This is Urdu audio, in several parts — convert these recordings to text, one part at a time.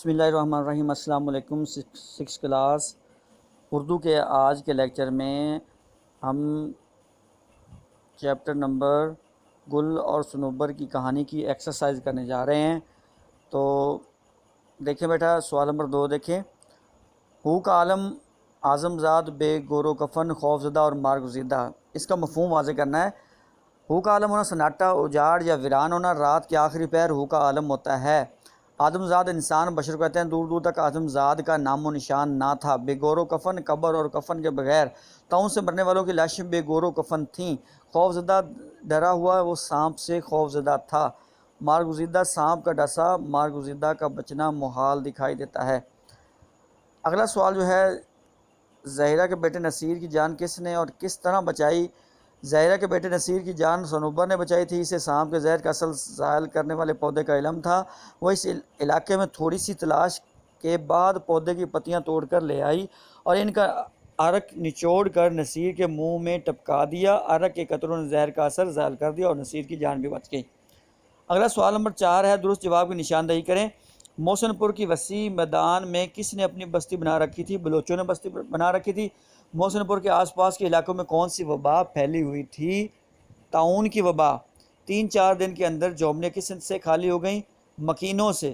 بسم اللہ الرحمن الرحیم۔ السلام علیکم۔ سکس کلاس اردو کے آج کے لیکچر میں ہم چیپٹر نمبر گل اور صنوبر کی کہانی کی ایکسرسائز کرنے جا رہے ہیں۔ تو دیکھیں بیٹا، سوال نمبر 2 دیکھیں۔ ہو کا عالم اعظم زاد بے گور و کفن خوف زدہ اور مار گزیدہ، اس کا مفہوم واضح کرنا ہے۔ ہو کا عالم ہونا سناٹا، اجاڑ یا ویران ہونا، رات کے آخری پہر ہو کا عالم ہوتا ہے۔ آدم زاد انسان بشر کہتے ہیں، دور دور تک آدم زاد کا نام و نشان نہ تھا۔ بے گور و کفن، قبر اور کفن کے بغیر طاعون سے مرنے والوں کی لاشیں بے گور و کفن تھیں۔ خوف زدہ، ڈرا ہوا وہ سانپ سے خوف زدہ تھا۔ مارگزیدہ، سانپ کا ڈسا مارگزیدہ کا بچنا محال دکھائی دیتا ہے۔ اگلا سوال جو ہے، زہرہ کے بیٹے نصیر کی جان کس نے اور کس طرح بچائی؟ زہرہ کے بیٹے نصیر کی جان صنوبر نے بچائی تھی۔ اسے سانپ کے زہر کا اثر زائل کرنے والے پودے کا علم تھا۔ وہ اس علاقے میں تھوڑی سی تلاش کے بعد پودے کی پتیاں توڑ کر لے آئی اور ان کا عرق نچوڑ کر نصیر کے منہ میں ٹپکا دیا۔ عرق کے قطروں نے زہر کا اثر زائل کر دیا اور نصیر کی جان بھی بچ گئی۔ اگلا سوال نمبر 4 ہے، درست جواب کی نشاندہی کریں۔ محسن پور کی وسیع میدان میں کس نے اپنی بستی بنا رکھی تھی؟ بلوچوں نے بستی بنا رکھی تھی۔ محسن پور کے آس پاس کے علاقوں میں کون سی وبا پھیلی ہوئی تھی؟ طاعون کی وبا۔ 3-4 دن کے اندر جومنیں کس سے خالی ہو گئیں؟ مکینوں سے۔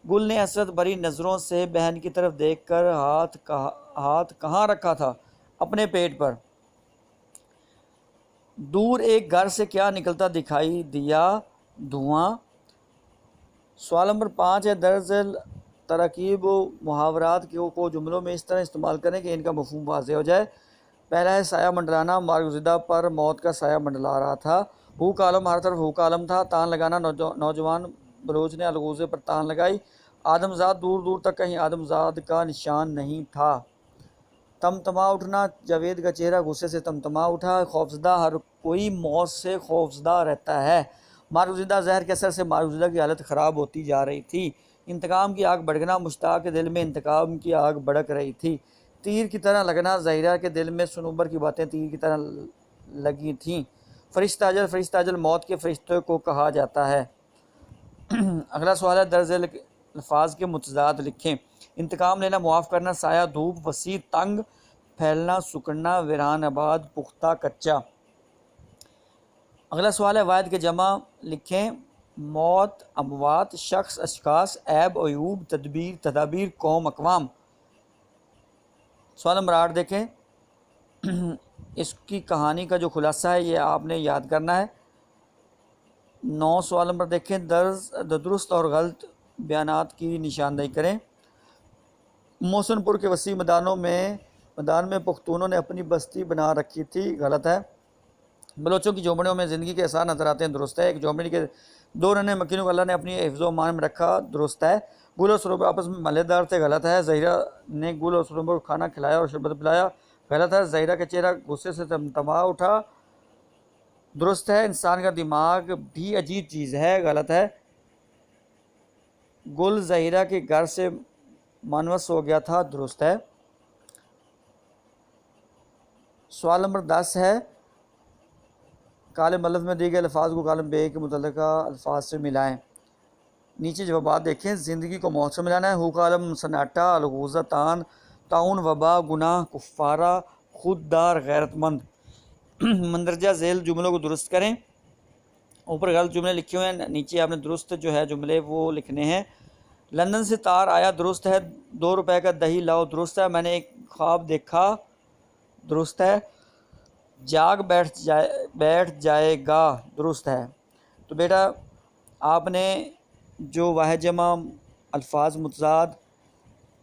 گل نے حسرت بھری نظروں سے بہن کی طرف دیکھ کر ہاتھ کہاں رکھا تھا؟ اپنے پیٹ پر۔ دور ایک گھر سے کیا نکلتا دکھائی دیا؟ دھواں۔ سوال نمبر 5 ہے، درج ذیل تراکیب و محاورات کو جملوں میں اس طرح استعمال کریں کہ ان کا مفہوم واضح ہو جائے۔ پہلا ہے، سایہ منڈلانا، مارگزیدہ پر موت کا سایہ منڈلا رہا تھا۔ ہو کا عالم، ہر طرف ہو کا عالم تھا۔ تان لگانا، نوجوان بلوچ نے الغوزے پر تان لگائی۔ آدم زاد، دور دور تک کہیں آدم زاد کا نشان نہیں تھا۔ تمتما اٹھنا، جاوید کا چہرہ غصے سے تمتما اٹھا۔ خوفزدہ، ہر کوئی موت سے خوفزدہ رہتا ہے۔ مارگزیدہ، زہر کے اثر سے مارگزیدہ کی حالت خراب ہوتی جا رہی تھی۔ انتقام کی آگ بھڑکنا، مشتاق کے دل میں انتقام کی آگ بھڑک رہی تھی۔ تیر کی طرح لگنا، زہرہ کے دل میں صنوبر کی باتیں تیر کی طرح لگی تھیں۔ فرشتہ اجل، فرشتہ اجل موت کے فرشتے کو کہا جاتا ہے۔ اگلا سوال ہے، درج ذیل الفاظ کے متضاد لکھیں۔ انتقام لینا، معاف کرنا، سایہ، دھوپ، وسیع، تنگ، پھیلنا، سکڑنا، ویران آباد، پختہ، کچا۔ اگلا سوال ہے، واحد کے جمع لکھیں۔ موت، اموات، شخص، اشخاص، عیب، عیوب، تدبیر، تدابیر، قوم، اقوام۔ سوال نمبر 8 دیکھیں۔ اس کی کہانی کا جو خلاصہ ہے یہ آپ نے یاد کرنا ہے۔ 9 سوال نمبر دیکھیں، درست اور غلط بیانات کی نشاندہی کریں۔ محسن پور کے وسیع میدان میں پختونوں نے اپنی بستی بنا رکھی تھی، غلط ہے۔ بلوچوں کی جھونپڑیوں میں زندگی کے آثار نظر آتے ہیں، درست ہے۔ ایک جھونپڑی کے 2 ننھے مکینوں کو اللہ نے اپنی حفظ و امان میں رکھا، درست ہے۔ گل اور صنوبر آپس میں ملے دار تھے، غلط ہے۔ زہرہ نے گل اور صنوبر کو کھانا کھلایا اور شربت پلایا، غلط ہے۔ زہرہ کا چہرہ غصے سے تمتما اٹھا، درست ہے۔ انسان کا دماغ بھی عجیب چیز ہے، غلط ہے۔ گل زہرہ کے گھر سے مانوس ہو گیا تھا، درست ہے۔ سوال نمبر 10 ہے، کالم الف میں دیے گئے الفاظ کو کالم بے کے متعلقہ الفاظ سے ملائیں۔ نیچے جوابات دیکھیں۔ زندگی کو موت سے ملانا ہے۔ ہو کا عالم، سناٹا، الغوزہ، تان، طاعون، وبا، گناہ، کفارہ، خوددار، غیرت مند۔ مندرجہ ذیل جملوں کو درست کریں۔ اوپر غلط جملے لکھے ہوئے ہیں، نیچے آپ نے درست جو ہے جملے وہ لکھنے ہیں۔ لندن سے تار آیا، درست ہے۔ 2 روپے کا دہی لاؤ، درست ہے۔ میں نے ایک خواب دیکھا، درست ہے۔ جاگ بیٹھ جائے گا، درست ہے۔ تو بیٹا آپ نے جو واحد جمع الفاظ متضاد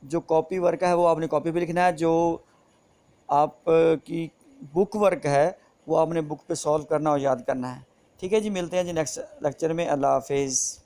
جو کاپی ورک ہے وہ آپ نے کاپی پہ لکھنا ہے، جو آپ کی بک ورک ہے وہ آپ نے بک پہ سولو کرنا اور یاد کرنا ہے۔ ٹھیک ہے جی، ملتے ہیں جی نیکسٹ لیکچر میں۔ اللہ حافظ۔